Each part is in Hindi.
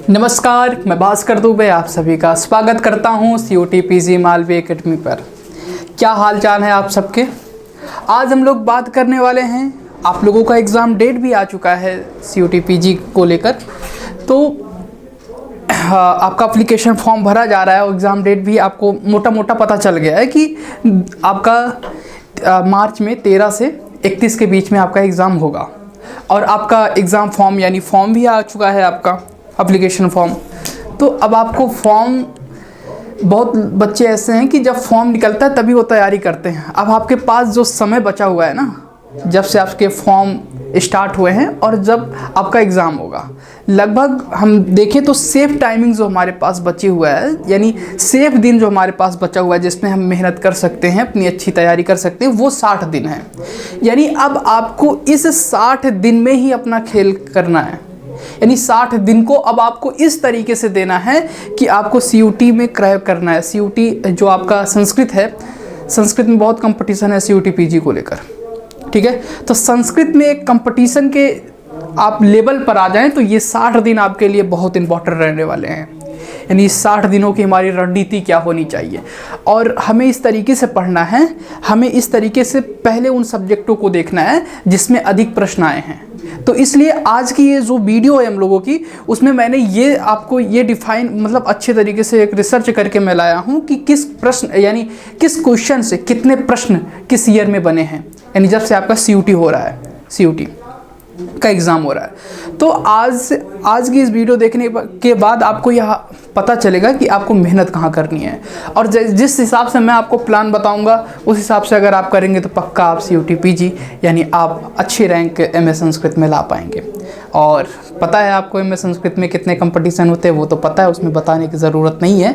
नमस्कार, मैं भास्कर दुबे आप सभी का स्वागत करता हूं COT PG मालवी एकेडमी पर। क्या हाल चाल है आप सबके। आज हम लोग बात करने वाले हैं, आप लोगों का एग्ज़ाम डेट भी आ चुका है COT PG को लेकर। तो आपका एप्लीकेशन फॉर्म भरा जा रहा है और एग्ज़ाम डेट भी आपको मोटा मोटा पता चल गया है कि आपका मार्च में 13 से 31 के बीच में आपका एग्ज़ाम होगा। और आपका एग्ज़ाम फॉर्म यानी फॉर्म भी आ चुका है, आपका एप्लीकेशन फॉर्म। तो अब आपको फॉर्म, बहुत बच्चे ऐसे हैं कि जब फॉर्म निकलता है तभी वो तैयारी करते हैं। अब आपके पास जो समय बचा हुआ है ना, जब से आपके फॉर्म स्टार्ट हुए हैं और जब आपका एग्ज़ाम होगा, लगभग हम देखें तो सेफ टाइमिंग जो हमारे पास बची हुआ है, यानी सेफ दिन जो हमारे पास बचा हुआ है जिसमें हम मेहनत कर सकते हैं, अपनी अच्छी तैयारी कर सकते हैं, वो 60 दिन है। यानी अब आपको इस 60 दिन में ही अपना खेल करना है। यानी 60 दिन को अब आपको इस तरीके से देना है कि आपको COT में क्रैक करना है। COT जो आपका संस्कृत है, संस्कृत में बहुत कंपटीशन है COT PG को लेकर, ठीक है। तो संस्कृत में एक कंपटीशन के आप लेवल पर आ जाएं तो ये 60 दिन आपके लिए बहुत इंपॉर्टेंट रहने वाले हैं। यानी 60 दिनों की हमारी रणनीति क्या होनी चाहिए, और हमें इस तरीके से पढ़ना है, हमें इस तरीके से पहले उन सब्जेक्टों को देखना है जिसमें अधिक प्रश्न आए हैं। तो इसलिए आज की ये जो वीडियो है हम लोगों की, उसमें मैंने ये आपको ये डिफाइन, मतलब अच्छे तरीके से एक रिसर्च करके मैं लाया हूँ कि किस प्रश्न यानी किस क्वेश्चन से कितने प्रश्न किस ईयर में बने हैं, यानी जब से आपका COT हो रहा है, COT का एग्ज़ाम हो रहा है। तो आज की इस वीडियो देखने के बाद आपको यह पता चलेगा कि आपको मेहनत कहाँ करनी है, और जिस हिसाब से मैं आपको प्लान बताऊंगा उस हिसाब से अगर आप करेंगे तो पक्का आप COT PG यानी आप अच्छी रैंक MA संस्कृत में ला पाएंगे। और पता है आपको MA संस्कृत में कितने कंपटीशन होते हैं, वो तो पता है, उसमें बताने की ज़रूरत नहीं है।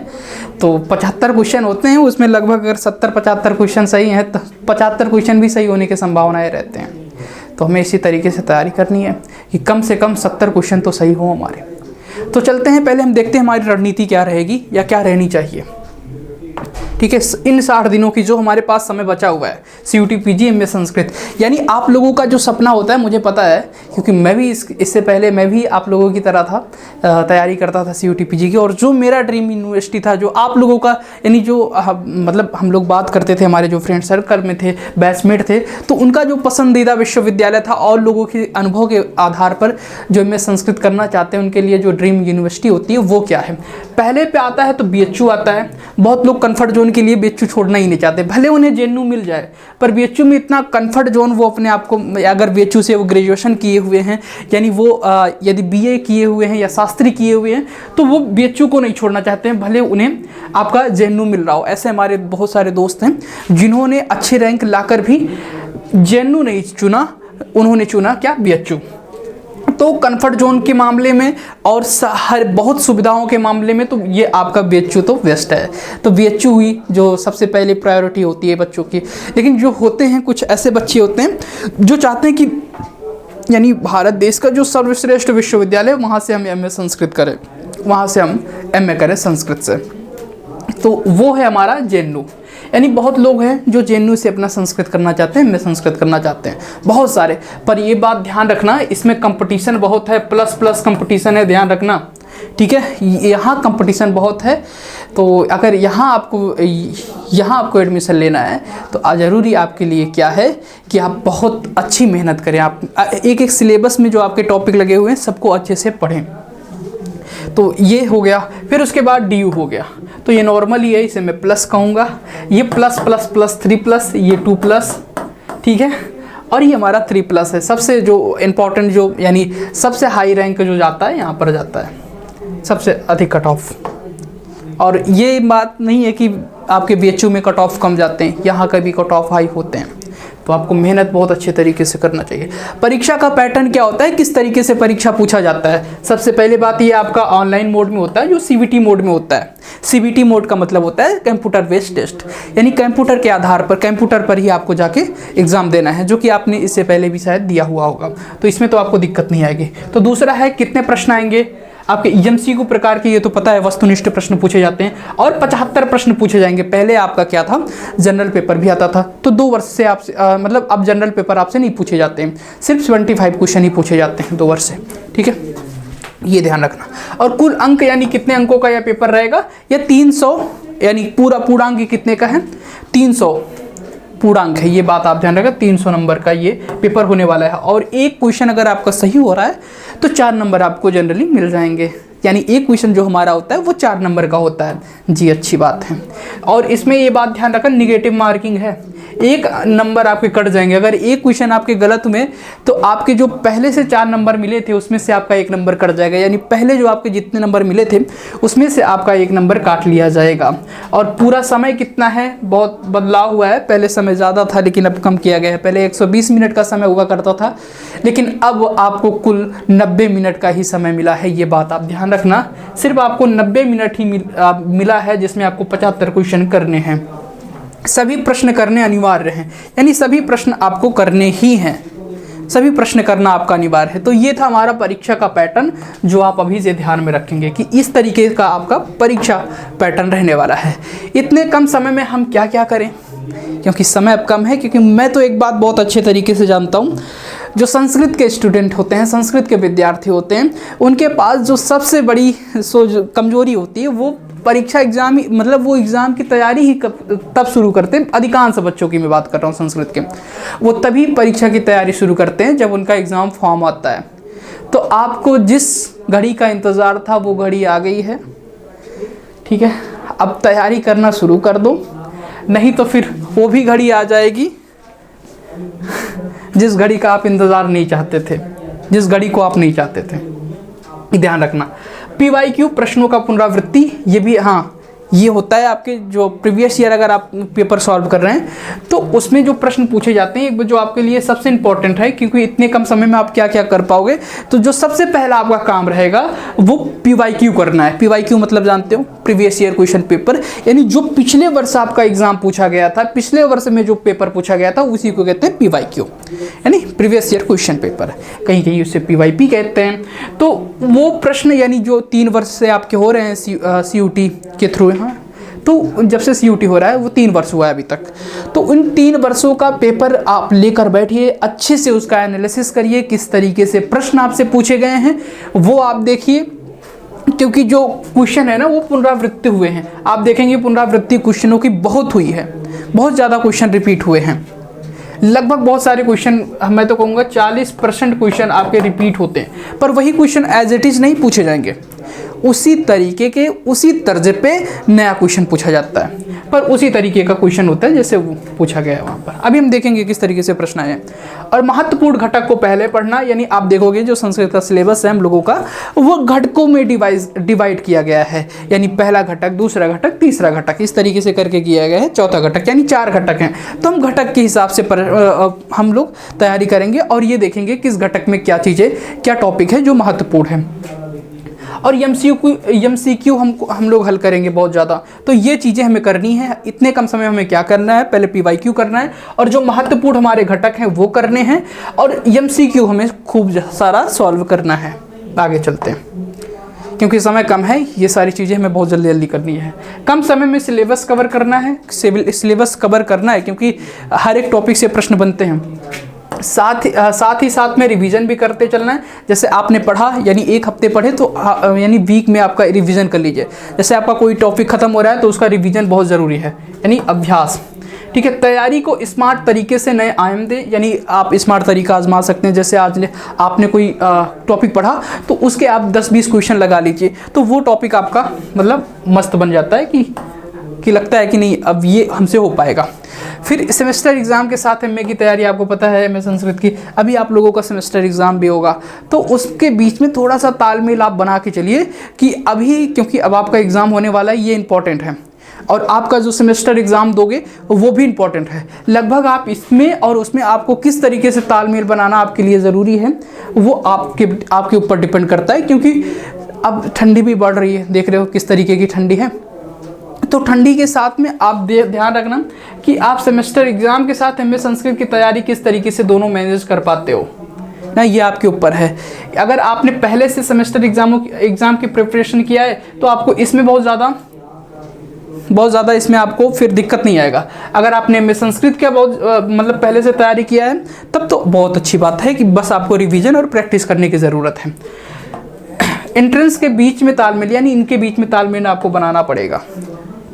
तो 75 क्वेश्चन होते हैं, उसमें लगभग अगर 70-75 क्वेश्चन सही हैं तो 75 क्वेश्चन भी सही होने की संभावनाएँ रहते हैं। तो हमें इसी तरीके से तैयारी करनी है कि कम से कम 70 क्वेश्चन तो सही हो हमारे। तो चलते हैं, पहले हम देखते हैं हमारी रणनीति क्या रहेगी या क्या रहनी चाहिए, ठीक है। इन 60 दिनों की जो हमारे पास समय बचा हुआ है COT PG MA संस्कृत, यानी आप लोगों का जो सपना होता है, मुझे पता है क्योंकि मैं भी इससे पहले मैं भी आप लोगों की तरह था, तैयारी करता था COT PG की। और जो मेरा ड्रीम यूनिवर्सिटी था, जो आप लोगों का यानी जो मतलब हम लोग बात करते थे, हमारे जो फ्रेंड सर्कल में थे, बैचमेट थे, तो उनका जो पसंदीदा विश्वविद्यालय था और लोगों के अनुभव के आधार पर जो MA संस्कृत करना चाहते हैं उनके लिए जो ड्रीम यूनिवर्सिटी होती है वो क्या है। पहले पे आता है तो BHU आता है। बहुत लोग कंफर्ट जोन के लिए BHU छोड़ना ही नहीं चाहते, भले उन्हें JNU मिल जाए, पर BHU में इतना कंफर्ट जोन वो अपने आप को, अगर BHU से वो ग्रेजुएशन किए हुए हैं, यानी वो यदि BA किए हुए हैं या शास्त्री किए हुए हैं, तो वो BHU को नहीं छोड़ना चाहते हैं, भले उन्हें आपका JNU मिल रहा हो। ऐसे हमारे बहुत सारे दोस्त हैं जिन्होंने अच्छे रैंक लाकर भी JNU नहीं चुना, उन्होंने चुना क्या, BHU। तो कंफर्ट जोन के मामले में और हर बहुत सुविधाओं के मामले में तो ये आपका BHU तो बेस्ट है। तो BHU हुई जो सबसे पहले प्रायोरिटी होती है बच्चों की। लेकिन जो होते हैं कुछ ऐसे बच्चे होते हैं जो चाहते हैं कि यानी भारत देश का जो सर्वश्रेष्ठ विश्वविद्यालय, वहाँ से हम MA संस्कृत करें, वहाँ से हम MA करें संस्कृत से। तो वो है हमारा JNU। यानी बहुत लोग हैं जो JNU से अपना संस्कृत करना चाहते हैं, MA संस्कृत करना चाहते हैं, बहुत सारे। पर ये बात ध्यान रखना, इसमें कंपटीशन बहुत है, प्लस कंपटीशन है, ध्यान रखना, ठीक है। यहाँ कंपटीशन बहुत है। तो अगर यहाँ आपको एडमिशन लेना है तो ज़रूरी आपके लिए क्या है कि आप बहुत अच्छी मेहनत करें। आप एक सिलेबस में जो आपके टॉपिक लगे हुए हैं सबको अच्छे से पढ़ें। तो ये हो गया। फिर उसके बाद DU हो गया, तो ये नॉर्मल ही है, इसे मैं प्लस कहूँगा। ये प्लस 3+, ये 2+, ठीक है। और ये हमारा 3+ है। सबसे जो इम्पोर्टेंट जो यानी सबसे हाई रैंक जो जाता है यहाँ पर जाता है, सबसे अधिक कट ऑफ। और ये बात नहीं है कि आपके BHU में कट ऑफ कम जाते हैं, यहाँ का भी कट ऑफ हाई होते हैं। तो आपको मेहनत बहुत अच्छे तरीके से करना चाहिए। परीक्षा का पैटर्न क्या होता है, किस तरीके से परीक्षा पूछा जाता है। सबसे पहले बात ये आपका ऑनलाइन मोड में होता है, जो CBT मोड में होता है। CBT मोड का मतलब होता है कंप्यूटर बेस्ड टेस्ट, यानी कंप्यूटर के आधार पर, कंप्यूटर पर ही आपको जाके एग्जाम देना है, जो कि आपने इससे पहले भी शायद दिया हुआ होगा। तो इसमें तो आपको दिक्कत नहीं आएगी। तो दूसरा है कितने प्रश्न आएंगे आपके। MCQ प्रकार के, ये तो पता है, वस्तुनिष्ठ प्रश्न पूछे जाते हैं और 75 प्रश्न पूछे जाएंगे। पहले आपका क्या था, जनरल पेपर भी आता था, तो 2 वर्ष से आपसे मतलब अब जनरल पेपर आपसे नहीं पूछे जाते हैं, सिर्फ 25 क्वेश्चन ही पूछे जाते हैं 2 वर्ष से, ठीक है। ये ध्यान रखना। और कुल अंक यानी कितने अंकों का यह पेपर रहेगा, यह 300 यानी पूर्णांक कितने का है, 300 पूर्णांक है, ये बात आप ध्यान रखना। 300 नंबर का ये पेपर होने वाला है। और एक क्वेश्चन अगर आपका सही हो रहा है तो 4 नंबर आपको जनरली मिल जाएंगे, यानी एक क्वेश्चन जो हमारा होता है वो 4 नंबर का होता है जी, अच्छी बात है। और इसमें ये बात ध्यान रखना, निगेटिव मार्किंग है, 1 नंबर आपके कट जाएंगे। अगर एक क्वेश्चन आपके गलत हुए तो आपके जो पहले से 4 नंबर मिले थे उसमें से आपका 1 नंबर कट जाएगा, यानी पहले जो आपके जितने नंबर मिले थे उसमें से आपका 1 नंबर काट लिया जाएगा। और पूरा समय कितना है, बहुत बदलाव हुआ है, पहले समय ज़्यादा था लेकिन अब कम किया गया है। पहले 120 मिनट का समय हुआ करता था, लेकिन अब आपको कुल 90 मिनट का ही समय मिला है, ये बात आप ध्यान रखना। सिर्फ आपको 90 मिनट ही मिला है, जिसमें आपको 75 क्वेश्चन करने हैं। सभी प्रश्न करने अनिवार्य हैं, यानी सभी प्रश्न आपको करने ही हैं, सभी प्रश्न करना आपका अनिवार्य है। तो ये था हमारा परीक्षा का पैटर्न, जो आप अभी से ध्यान में रखेंगे कि इस तरीके का आपका परीक्षा पैटर्न रहने वाला है। इतने कम समय में हम क्या क्या करें, क्योंकि समय अब कम है। क्योंकि मैं तो एक बात बहुत अच्छे तरीके से जानता हूँ, जो संस्कृत के स्टूडेंट होते हैं, संस्कृत के विद्यार्थी होते हैं, उनके पास जो सबसे बड़ी कमजोरी होती है वो परीक्षा एग्जाम ही, मतलब वो एग्ज़ाम की तैयारी ही तब शुरू करते हैं। अधिकांश बच्चों की मैं बात कर रहा हूँ संस्कृत के, वो तभी परीक्षा की तैयारी शुरू करते हैं जब उनका एग्ज़ाम फॉर्म आता है। तो आपको जिस घड़ी का इंतज़ार था वो घड़ी आ गई है, ठीक है। अब तैयारी करना शुरू कर दो, नहीं तो फिर वो भी घड़ी आ जाएगी जिस घड़ी का आप इंतज़ार नहीं चाहते थे, जिस घड़ी को आप नहीं चाहते थे। ध्यान रखना। PYQ प्रश्नों का पुनरावृत्ति, ये भी हाँ ये होता है आपके जो प्रीवियस ईयर अगर आप पेपर सॉल्व कर रहे हैं तो उसमें जो प्रश्न पूछे जाते हैं जो आपके लिए सबसे इंपॉर्टेंट है, क्योंकि इतने कम समय में आप क्या क्या कर पाओगे। तो जो सबसे पहला आपका काम रहेगा वो PYQ करना है। PYQ मतलब जानते हो, प्रीवियस ईयर क्वेश्चन पेपर, यानी जो पिछले वर्ष आपका एग्जाम पूछा गया था, पिछले वर्ष में जो पेपर पूछा गया था उसी को कहते हैं PYQ, यानी प्रीवियस ईयर क्वेश्चन पेपर, कहीं कहीं उससे PYP कहते हैं। तो वो प्रश्न यानी जो 3 वर्ष से आपके हो रहे हैं CUT के थ्रू, तो जब से CUT हो रहा है वो 3 वर्ष हुआ है अभी तक, तो उन 3 वर्षों का पेपर आप लेकर बैठिए, अच्छे से उसका एनालिसिस करिए, किस तरीके से प्रश्न आपसे पूछे गए हैं वो आप देखिए। क्योंकि जो क्वेश्चन है ना वो पुनरावृत्ति हुए हैं, आप देखेंगे पुनरावृत्ति क्वेश्चनों की बहुत हुई है, बहुत ज़्यादा क्वेश्चन रिपीट हुए हैं। लगभग बहुत सारे क्वेश्चन, मैं तो कहूँगा 40% क्वेश्चन आपके रिपीट होते हैं, पर वही क्वेश्चन एज इट इज़ नहीं पूछे जाएंगे, उसी तरीके के उसी तर्ज पे नया क्वेश्चन पूछा जाता है, पर उसी तरीके का क्वेश्चन होता है जैसे वो पूछा गया है वहाँ पर। अभी हम देखेंगे किस तरीके से प्रश्न आए। और महत्वपूर्ण घटक को पहले पढ़ना, यानी आप देखोगे जो संस्कृत का सिलेबस है हम लोगों का वो घटकों में डिवाइड किया गया है, यानी पहला घटक, दूसरा घटक, तीसरा घटक, इस तरीके से करके किया गया है। चौथा घटक यानी 4 घटक हैं, तो हम घटक के हिसाब से हम लोग तैयारी करेंगे और ये देखेंगे किस घटक में क्या चीज़ें, क्या टॉपिक है जो महत्वपूर्ण है। और MCQ हम लोग हल करेंगे बहुत ज़्यादा, तो ये चीज़ें हमें करनी है। इतने कम समय हमें क्या करना है, पहले PYQ करना है और जो महत्वपूर्ण हमारे घटक हैं वो करने हैं, और MCQ हमें खूब सारा सॉल्व करना है। आगे चलते हैं, क्योंकि समय कम है, ये सारी चीज़ें हमें बहुत जल्दी जल्दी करनी है। कम समय में सिलेबस कवर करना है, सिलेबस कवर करना है, क्योंकि हर एक टॉपिक से प्रश्न बनते हैं। साथ ही साथ में रिवीजन भी करते चलना है। जैसे आपने पढ़ा, यानी 1 हफ्ते पढ़े तो यानी वीक में आपका रिवीजन कर लीजिए। जैसे आपका कोई टॉपिक खत्म हो रहा है तो उसका रिवीजन बहुत ज़रूरी है, यानी अभ्यास, ठीक है। तैयारी को स्मार्ट तरीके से नए आयाम दें, यानी आप स्मार्ट तरीका आजमा सकते हैं। जैसे आज आपने कोई टॉपिक पढ़ा तो उसके आप 10-20 क्वेश्चन लगा लीजिए, तो वो टॉपिक आपका मतलब मस्त बन जाता है कि लगता है कि नहीं अब ये हमसे हो पाएगा। फिर सेमेस्टर एग्ज़ाम के साथ MA की तैयारी, आपको पता है MA संस्कृत की अभी आप लोगों का सेमेस्टर एग्ज़ाम भी होगा, तो उसके बीच में थोड़ा सा तालमेल आप बना के चलिए कि अभी, क्योंकि अब आपका एग्ज़ाम होने वाला है, ये इंपॉर्टेंट है, और आपका जो सेमेस्टर एग्ज़ाम दोगे वो भी इंपॉर्टेंट है। लगभग आप इसमें और उसमें आपको किस तरीके से तालमेल बनाना आपके लिए ज़रूरी है वो आपके ऊपर डिपेंड करता है। क्योंकि अब ठंडी भी बढ़ रही है, देख रहे हो किस तरीके की ठंडी है, तो ठंडी के साथ में आप ध्यान रखना कि आप सेमेस्टर एग्ज़ाम के साथ MA संस्कृत की तैयारी किस तरीके से दोनों मैनेज कर पाते हो ना, ये आपके ऊपर है। अगर आपने पहले से सेमेस्टर एग्ज़ाम की प्रिपरेशन किया है तो आपको इसमें बहुत ज़्यादा इसमें आपको फिर दिक्कत नहीं आएगा। अगर आपने MA संस्कृत का बहुत मतलब पहले से तैयारी किया है तब तो बहुत अच्छी बात है कि बस आपको रिवीजन और प्रैक्टिस करने की ज़रूरत है। एंट्रेंस के बीच में तालमेल, यानी इनके बीच में तालमेल आपको बनाना पड़ेगा।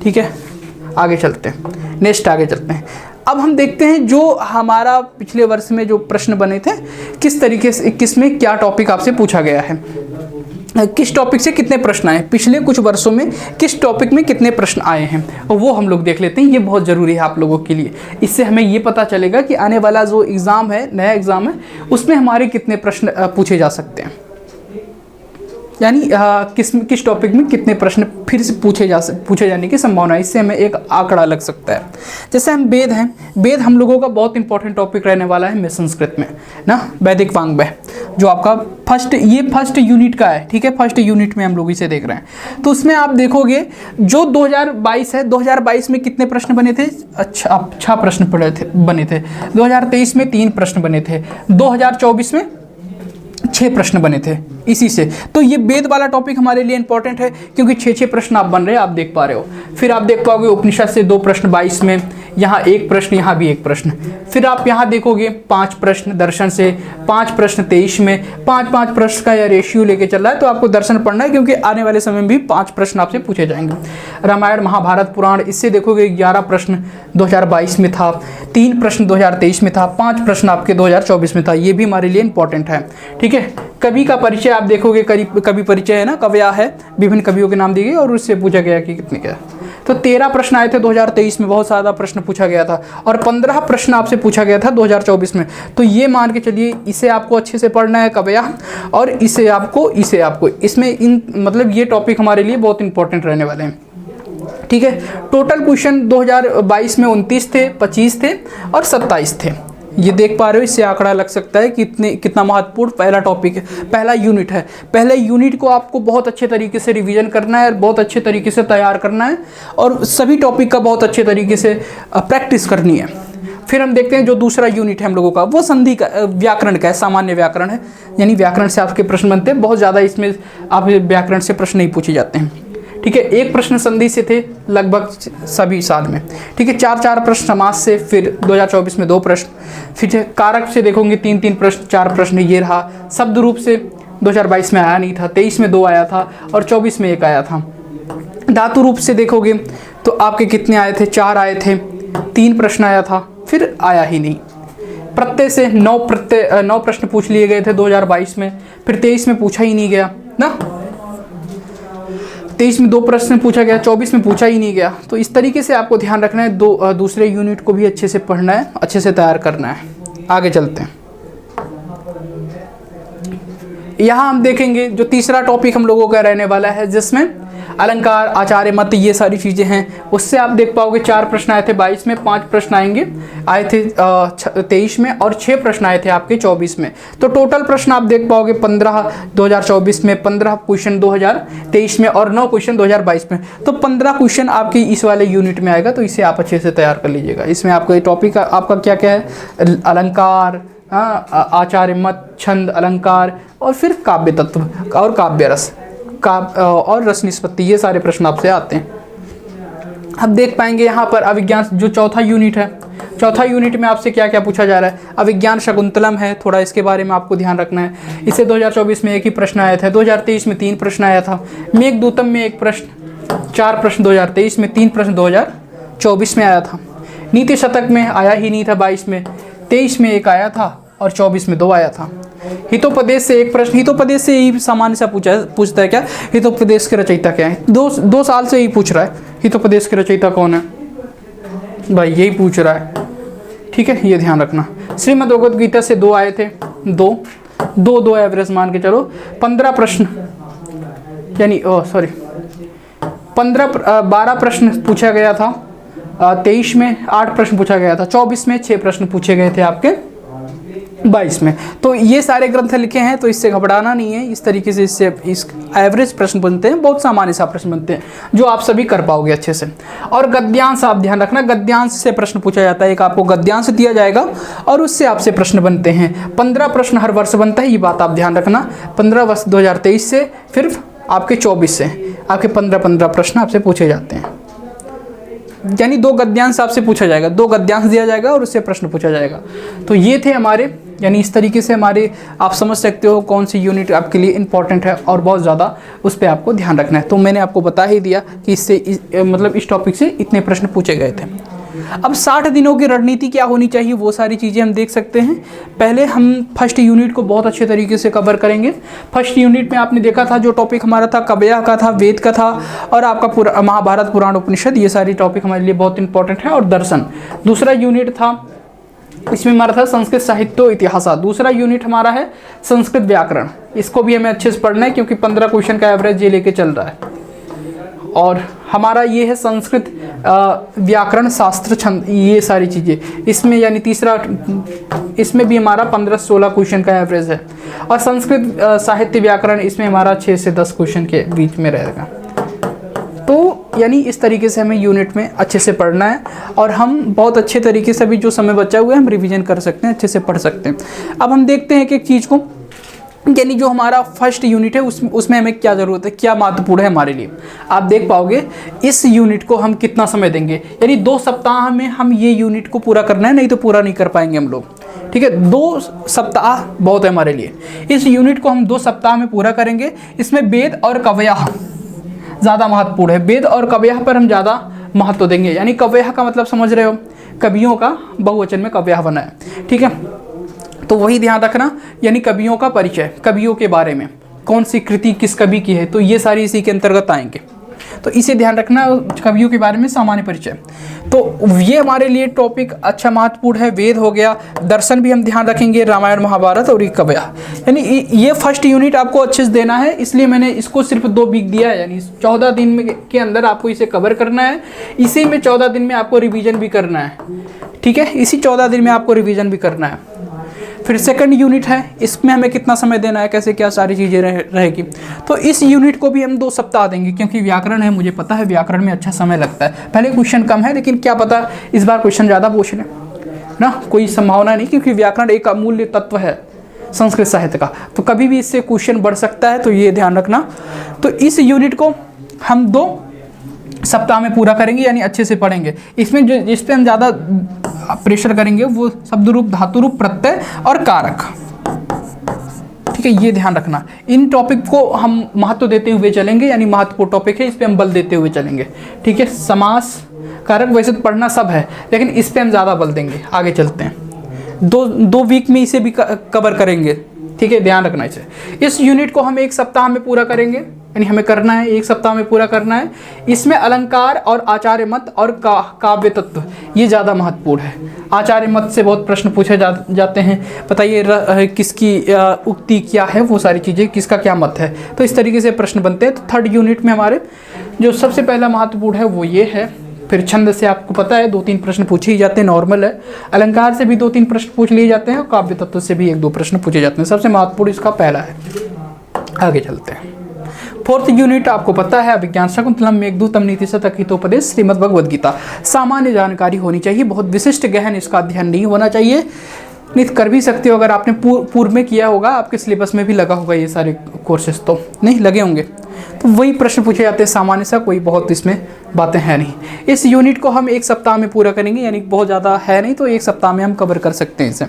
ठीक है, आगे चलते हैं, नेक्स्ट आगे चलते हैं। अब हम देखते हैं जो हमारा पिछले वर्ष में जो प्रश्न बने थे, किस तरीके से, किसमें क्या टॉपिक आपसे पूछा गया है, किस टॉपिक से कितने प्रश्न आए, पिछले कुछ वर्षों में किस टॉपिक में कितने प्रश्न आए हैं, और वो हम लोग देख लेते हैं। ये बहुत ज़रूरी है आप लोगों के लिए। इससे हमें ये पता चलेगा कि आने वाला जो एग्ज़ाम है, नया एग्ज़ाम है, उसमें हमारे कितने प्रश्न पूछे जा सकते हैं, यानी किस टॉपिक में कितने प्रश्न फिर से पूछे जाने की संभावना है। इससे हमें एक आंकड़ा लग सकता है। जैसे हम वेद हैं, वेद हम लोगों का बहुत इंपॉर्टेंट टॉपिक रहने वाला है में संस्कृत में ना, वैदिक वाङ्मय, जो आपका फर्स्ट यूनिट का है। ठीक है, फर्स्ट यूनिट में हम लोग इसे देख रहे हैं। तो उसमें आप देखोगे जो 2022 है, 2022 में कितने प्रश्न बने थे? अच्छा, 6 प्रश्न बने थे। 2023 में 3 प्रश्न बने थे। 2024 में 6 प्रश्न बने थे इसी से। तो ये वेद वाला टॉपिक हमारे लिए इंपॉर्टेंट है, क्योंकि 6 प्रश्न आप बन रहे हैं, आप देख पा रहे हो। फिर आप देख पाओगे उपनिषद से 2 प्रश्न 22 में, यहाँ 1 प्रश्न, यहाँ भी 1 प्रश्न। फिर आप यहाँ देखोगे 5 प्रश्न दर्शन से, 5 प्रश्न 23 में, 5-5 प्रश्न का यह रेशियो लेके चल रहा है। तो आपको दर्शन पढ़ना है, क्योंकि आने वाले समय में भी 5 प्रश्न आपसे पूछे जाएंगे। रामायण महाभारत पुराण, इससे देखोगे 11 प्रश्न 2022 में था, 3 प्रश्न 2023 में था, 5 प्रश्न आपके 2024 में था। ये भी हमारे लिए इंपॉर्टेंट है। ठीक है, कवि का परिचय आप देखोगे, कवि परिचय है ना, कव्या है, विभिन्न कवियों के नाम दिए गए और उससे पूछा गया कि कितने क्या। तो 13 प्रश्न आए थे 2023 में, बहुत ज़्यादा प्रश्न पूछा गया था, और 15 प्रश्न आपसे पूछा गया था 2024 में। तो ये मान के चलिए, इसे आपको अच्छे से पढ़ना है कव्या, और इसे आपको इसमें इन मतलब ये टॉपिक हमारे लिए बहुत इंपॉर्टेंट रहने वाले हैं। ठीक है, टोटल क्वेश्चन 2022 में 29 थे, 25 थे और 27 थे। ये देख पा रहे हो, इससे आंकड़ा लग सकता है कि कितना महत्वपूर्ण पहला टॉपिक है, पहला यूनिट है। पहले यूनिट को आपको बहुत अच्छे तरीके से रिवीजन करना है, बहुत अच्छे तरीके से तैयार करना है, और सभी टॉपिक का बहुत अच्छे तरीके से प्रैक्टिस करनी है। फिर हम देखते हैं जो दूसरा यूनिट है हम लोगों का, वो संधि का, व्याकरण का है, सामान्य व्याकरण है, यानी व्याकरण से आपके प्रश्न बनते हैं। बहुत ज़्यादा इसमें आप व्याकरण से प्रश्न नहीं पूछे जाते हैं। ठीक है, 1 प्रश्न संधि से थे लगभग सभी साल में। ठीक है, 4 प्रश्न समास से, फिर 2024 में 2 प्रश्न, फिर कारक से देखोगे 3 प्रश्न, 4 प्रश्न ये रहा। शब्द रूप से 2022 में आया नहीं था, 23 में 2 आया था और 24 में 1 आया था। धातु रूप से देखोगे तो आपके कितने आए थे? 4 आए थे, 3 प्रश्न आया था, फिर आया ही नहीं। प्रत्यय से 9 प्रश्न पूछ लिए गए थे 2022 में, फिर 23 में पूछा ही नहीं गया ना, 23 में 2 प्रश्न पूछा गया, 24 में पूछा ही नहीं गया। तो इस तरीके से आपको ध्यान रखना है, दूसरे यूनिट को भी अच्छे से पढ़ना है, अच्छे से तैयार करना है। आगे चलते हैं, यहाँ हम देखेंगे जो तीसरा टॉपिक हम लोगों का रहने वाला है, जिसमें अलंकार, आचार्य मत, ये सारी चीज़ें हैं। उससे आप देख पाओगे 4 प्रश्न आए थे 22 में, 5 प्रश्न आए थे 23 में, और 6 प्रश्न आए थे आपके 24 में। तो टोटल प्रश्न आप देख पाओगे 15 2024 में, 15 क्वेश्चन 2023 में और 9 क्वेश्चन 2022 में। तो 15 क्वेश्चन आपकी इस वाले यूनिट में आएगा। तो इसे आप अच्छे से तैयार कर लीजिएगा। इसमें आपको ये टॉपिक आपका क्या क्या है? अलंकार, आचार्य मत, छंद, अलंकार, और फिर काव्य तत्व और काव्य रस और रस निष्पत्ति, ये सारे प्रश्न आपसे आते हैं। अब देख पाएंगे यहाँ पर अभिज्ञान, जो चौथा यूनिट है, चौथा यूनिट में आपसे क्या क्या पूछा जा रहा है। अभिज्ञान शकुंतलम है, थोड़ा इसके बारे में आपको ध्यान रखना है। इससे 2024 में 1 ही प्रश्न आया था, 2023 में 3 प्रश्न आया था। मेघदूतम में 1 प्रश्न, 4 प्रश्न 2023 में, 3 प्रश्न 2024 में आया था। नीति शतक में आया ही नहीं था 22 में, 23 में 1 आया था और 24 में 2 आया था। हितोपदेश से 1 प्रश्न, हितोपदेश से ही सामान्य सा पूछता है क्या, हितोपदेश के रचयिता क्या है। 2 साल से ही पूछ रहा है हितोपदेश के रचयिता कौन है, भाई यही पूछ रहा है। ठीक है, ये ध्यान रखना। श्रीमद् भगवद गीता से 2 आए थे, 2 एवरेज मान के चलो। 15 प्रश्न, यानी 12 प्रश्न पूछा गया था 23 में, 8 प्रश्न पूछा गया था 24 में, 6 प्रश्न पूछे गए थे आपके 22 में। तो ये सारे ग्रंथ लिखे हैं, तो इससे घबराना नहीं है। इस तरीके से इससे इस एवरेज प्रश्न बनते हैं, बहुत सामान्य सा प्रश्न बनते हैं, जो आप सभी कर पाओगे अच्छे से। और गद्यांश आप ध्यान रखना, गद्यांश से प्रश्न पूछा जाता है। एक आपको गद्यांश दिया जाएगा और उससे आपसे प्रश्न बनते हैं। 15 प्रश्न हर वर्ष बनता है, ये बात आप ध्यान रखना। 15 वर्ष 2023 से, फिर आपके 24 से आपके 15 प्रश्न आपसे पूछे जाते हैं। यानी 2 गद्यांश आपसे पूछा जाएगा, 2 गद्यांश दिया जाएगा और उससे प्रश्न पूछा जाएगा। तो ये थे हमारे यानी इस तरीके से हमारे आप समझ सकते हो कौन सी यूनिट आपके लिए इंपॉर्टेंट है और बहुत ज़्यादा उस पर आपको ध्यान रखना है। तो मैंने आपको बता ही दिया कि मतलब इस टॉपिक से इतने प्रश्न पूछे गए थे। अब 60 दिनों की रणनीति क्या होनी चाहिए वो सारी चीज़ें हम देख सकते हैं। पहले हम फर्स्ट यूनिट को बहुत अच्छे तरीके से कवर करेंगे। फर्स्ट यूनिट में आपने देखा था जो टॉपिक हमारा था कव्या का था, वेद का था और आपका महाभारत पुराण उपनिषद, ये सारी टॉपिक हमारे लिए बहुत इंपॉर्टेंट है। और दर्शन दूसरा यूनिट था, इसमें हमारा था संस्कृत साहित्य इतिहास। दूसरा यूनिट हमारा है संस्कृत व्याकरण, इसको भी हमें अच्छे से पढ़ना है क्योंकि 15 क्वेश्चन का एवरेज ये लेके चल रहा है। और हमारा ये है संस्कृत व्याकरण शास्त्र छंद, ये सारी चीज़ें इसमें, यानी तीसरा इसमें भी हमारा 15-16 क्वेश्चन का एवरेज है। और संस्कृत साहित्य व्याकरण इसमें हमारा 6 से 10 क्वेश्चन के बीच में रहेगा। तो यानी इस तरीके से हमें यूनिट में अच्छे से पढ़ना है और हम बहुत अच्छे तरीके से भी जो समय बचा हुआ है हम रिवीजन कर सकते हैं, अच्छे से पढ़ सकते हैं। अब हम देखते हैं कि एक चीज़ को, यानी जो हमारा फर्स्ट यूनिट है उसमें हमें क्या ज़रूरत है, क्या महत्वपूर्ण है हमारे लिए। आप देख पाओगे इस यूनिट को हम कितना समय देंगे, यानी 2 सप्ताह में हम ये यूनिट को पूरा करना है, नहीं तो पूरा नहीं कर पाएंगे हम लोग। ठीक है, 2 सप्ताह बहुत है हमारे लिए। इस यूनिट को हम 2 सप्ताह में पूरा करेंगे। इसमें वेद और कव्या ज़्यादा महत्वपूर्ण है, वेद और कव्या पर हम ज़्यादा महत्व देंगे। यानी कव्या का मतलब समझ रहे हो, कवियों का बहुवचन में कव्या बना है। ठीक है, तो वही ध्यान रखना, यानी कवियों का परिचय, कवियों के बारे में, कौन सी कृति किस कवि की है, तो ये सारी इसी के अंतर्गत आएंगे। तो इसे ध्यान रखना, कवियों के बारे में सामान्य परिचय। तो ये हमारे लिए टॉपिक अच्छा महत्वपूर्ण है। वेद हो गया, दर्शन भी हम ध्यान रखेंगे, रामायण महाभारत और कव्या। यानी ये फर्स्ट यूनिट आपको अच्छे से देना है, इसलिए मैंने इसको सिर्फ 2 वीक दिया है। यानी 14 दिन में के अंदर आपको इसे कवर करना है। इसी में 14 दिन में आपको रिवीजन भी करना है। ठीक है, इसी 14 दिन में आपको रिवीजन भी करना है। फिर सेकंड यूनिट है, इसमें हमें कितना समय देना है, कैसे क्या सारी चीज़ें रहेगी। तो इस यूनिट को भी हम 2 सप्ताह देंगे क्योंकि व्याकरण है, मुझे पता है व्याकरण में अच्छा समय लगता है। पहले क्वेश्चन कम है लेकिन क्या पता इस बार क्वेश्चन ज़्यादा पूछ लें ना, कोई संभावना नहीं, क्योंकि व्याकरण एक अमूल्य तत्व है संस्कृत साहित्य का, तो कभी भी इससे क्वेश्चन बढ़ सकता है, तो ये ध्यान रखना। तो इस यूनिट को हम 2 सप्ताह में पूरा करेंगे, यानी अच्छे से पढ़ेंगे। इसमें जिस पे हम ज़्यादा प्रेशर करेंगे वो शब्द रूप, धातु रूप, प्रत्यय और कारक। ठीक है, ये ध्यान रखना। इन टॉपिक को हम महत्व देते हुए चलेंगे, यानी महत्वपूर्ण टॉपिक है, इस पे हम बल देते हुए चलेंगे। ठीक है, समास, कारक वैसे तो पढ़ना सब है लेकिन इस पे हम ज़्यादा बल देंगे। आगे चलते हैं, 2 वीक में इसे भी कवर करेंगे। ठीक है, ध्यान रखना इसे। इस यूनिट को हम 1 सप्ताह में पूरा करेंगे, यानी हमें करना है 1 सप्ताह में पूरा करना है। इसमें अलंकार और आचार्य मत और काव्य तत्व ये ज़्यादा महत्वपूर्ण है। आचार्य मत से बहुत प्रश्न पूछे जाते हैं, बताइए किसकी उक्ति क्या है, वो सारी चीज़ें, किसका क्या मत है, तो इस तरीके से प्रश्न बनते हैं। तो थर्ड यूनिट में हमारे जो सबसे पहला महत्वपूर्ण है वो ये है। फिर छंद से आपको पता है 2-3 प्रश्न पूछे ही जाते हैं, नॉर्मल है। अलंकार से भी 2-3 प्रश्न पूछ लिए जाते हैं और काव्य तत्व से भी 1-2 प्रश्न पूछे जाते हैं। सबसे महत्वपूर्ण इसका पहला है। आगे चलते हैं। फोर्थ यूनिट आपको पता है, अभिज्ञान शाकुंतलम मेघदूतम नीतिशतक हितोपदेश श्रीमद् भगवद गीता। सामान्य जानकारी होनी चाहिए, बहुत विशिष्ट गहन इसका अध्ययन नहीं होना चाहिए। नहीं कर भी सकते हो, अगर आपने पूर्व में किया होगा, आपके सिलेबस में भी लगा होगा ये सारे कोर्सेज, तो नहीं लगे होंगे, तो वही प्रश्न पूछे जाते हैं सामान्य सा, कोई बहुत इसमें बातें हैं नहीं। इस यूनिट को हम 1 सप्ताह में पूरा करेंगे, यानी बहुत ज़्यादा है नहीं, तो 1 सप्ताह में हम कवर कर सकते हैं इसे।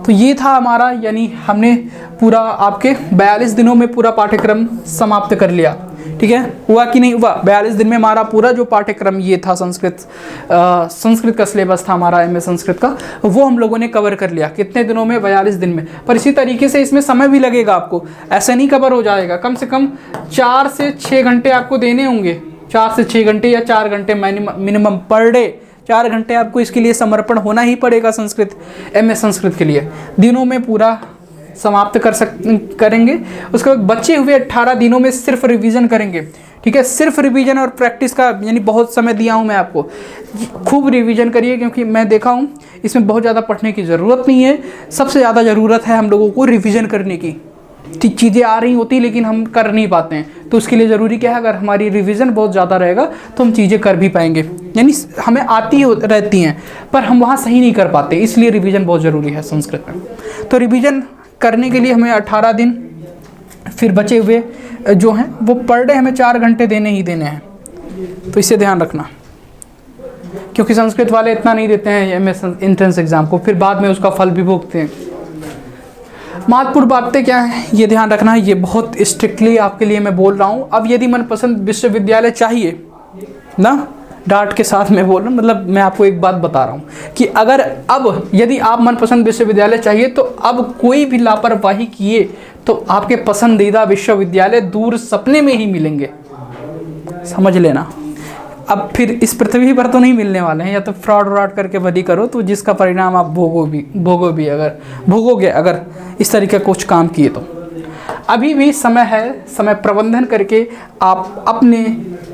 तो ये था हमारा, यानी हमने पूरा आपके 42 दिनों में पूरा पाठ्यक्रम समाप्त कर लिया। ठीक है, हुआ कि नहीं हुआ? 42 दिन में हमारा पूरा जो पाठ्यक्रम ये था संस्कृत का सिलेबस था हमारा, एमए संस्कृत का, वो हम लोगों ने कवर कर लिया। कितने दिनों में? 42 दिन में। पर इसी तरीके से इसमें समय भी लगेगा आपको, ऐसे नहीं कवर हो जाएगा। कम से कम 4 से 6 घंटे आपको देने होंगे, 4 से 6 घंटे या 4 घंटे मिनिमम पर डे। 4 घंटे आपको इसके लिए समर्पण होना ही पड़ेगा संस्कृत, एमए संस्कृत के लिए। दिनों में पूरा समाप्त करेंगे। उसके बाद बचे हुए 18 दिनों में सिर्फ रिवीजन करेंगे। ठीक है, सिर्फ रिवीजन और प्रैक्टिस का, यानी बहुत समय दिया हूँ मैं आपको, खूब रिवीजन करिए, क्योंकि मैं देखा हूँ इसमें बहुत ज़्यादा पढ़ने की ज़रूरत नहीं है। सबसे ज़्यादा ज़रूरत है हम लोगों को रिवीजन करने की। चीज़ें आ रही होती लेकिन हम कर नहीं पाते हैं, तो उसके लिए ज़रूरी क्या है, अगर हमारी रिवीजन बहुत ज़्यादा रहेगा तो हम चीज़ें कर भी पाएंगे। यानी हमें आती रहती हैं पर हम वहाँ सही नहीं कर पाते, इसलिए रिवीजन बहुत ज़रूरी है संस्कृत में। तो रिवीजन करने के लिए हमें 18 दिन, फिर बचे हुए जो हैं वो पर डे हमें 4 घंटे देने ही देने हैं। तो इसे ध्यान रखना, क्योंकि संस्कृत वाले इतना नहीं देते हैं एमए एंट्रेंस एग्ज़ाम को, फिर बाद में उसका फल भी भोगते हैं। महत्वपूर्ण बातें क्या हैं ये ध्यान रखना है, ये बहुत स्ट्रिक्टली आपके लिए मैं बोल रहा हूँ। अब यदि मनपसंद विश्वविद्यालय चाहिए ना, डांट के साथ मैं बोल रहा हूँ, मतलब मैं आपको एक बात बता रहा हूँ कि अगर अब यदि आप मनपसंद विश्वविद्यालय चाहिए तो अब कोई भी लापरवाही किए तो आपके पसंदीदा विश्वविद्यालय दूर सपने में ही मिलेंगे, समझ लेना। अब फिर इस पृथ्वी पर तो नहीं मिलने वाले हैं, या तो फ्रॉड व्रॉड करके बदी करो तो जिसका परिणाम आप भोगोगे अगर इस तरीके का कुछ काम किए तो। अभी भी समय है, समय प्रबंधन करके आप अपने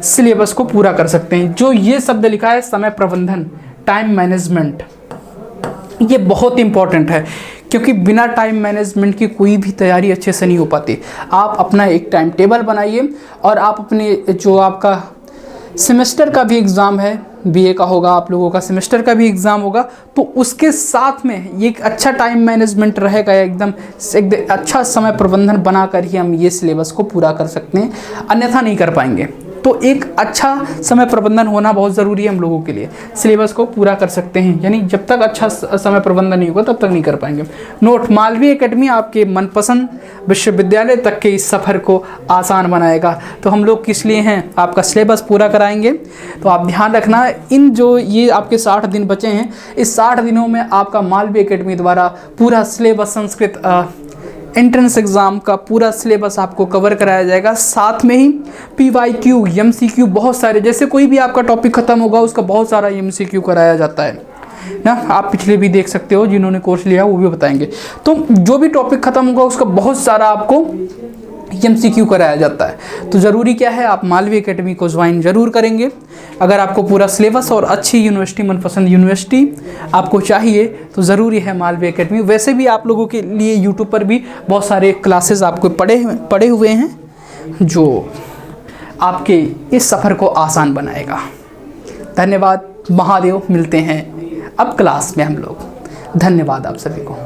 सिलेबस को पूरा कर सकते हैं। जो ये शब्द लिखा है समय प्रबंधन, टाइम मैनेजमेंट, ये बहुत इंपॉर्टेंट है क्योंकि बिना टाइम मैनेजमेंट की कोई भी तैयारी अच्छे से नहीं हो पाती। आप अपना एक टाइम टेबल बनाइए और आप अपने जो आपका सेमेस्टर का भी एग्ज़ाम है, बीए का होगा, आप लोगों का सेमेस्टर का भी एग्ज़ाम होगा, तो उसके साथ में ये एक अच्छा टाइम मैनेजमेंट रहेगा, एकदम अच्छा समय प्रबंधन बनाकर ही हम ये सिलेबस को पूरा कर सकते हैं, अन्यथा नहीं कर पाएंगे। तो एक अच्छा समय प्रबंधन होना बहुत ज़रूरी है हम लोगों के लिए, सिलेबस को पूरा कर सकते हैं, यानी जब तक अच्छा समय प्रबंधन नहीं होगा तब तक नहीं कर पाएंगे। नोट, मालवीय एकेडमी आपके मनपसंद विश्वविद्यालय तक के इस सफ़र को आसान बनाएगा। तो हम लोग किस लिए हैं, आपका सिलेबस पूरा कराएंगे। तो आप ध्यान रखना, इन जो ये आपके 60 दिन बचे हैं, इस 60 दिनों में आपका मालवीय एकेडमी द्वारा पूरा सिलेबस, संस्कृत एंट्रेंस एग्ज़ाम का पूरा सिलेबस आपको कवर कराया जाएगा। साथ में ही PYQ, MCQ बहुत सारे, जैसे कोई भी आपका टॉपिक ख़त्म होगा उसका बहुत सारा MCQ कराया जाता है ना। आप पिछले भी देख सकते हो, जिन्होंने कोर्स लिया वो भी बताएंगे। तो जो भी टॉपिक ख़त्म होगा उसका बहुत सारा आपको MCQ कराया जाता है। तो ज़रूरी क्या है, आप मालवीय एकेडमी को ज्वाइन ज़रूर करेंगे। अगर आपको पूरा सिलेबस और अच्छी यूनिवर्सिटी, मनपसंद यूनिवर्सिटी आपको चाहिए तो ज़रूरी है मालवीय एकेडमी। वैसे भी आप लोगों के लिए यूट्यूब पर भी बहुत सारे क्लासेस आपको पड़े हुए हैं जो आपके इस सफ़र को आसान बनाएगा। धन्यवाद, महादेव, मिलते हैं अब क्लास में हम लोग। धन्यवाद आप सभी को।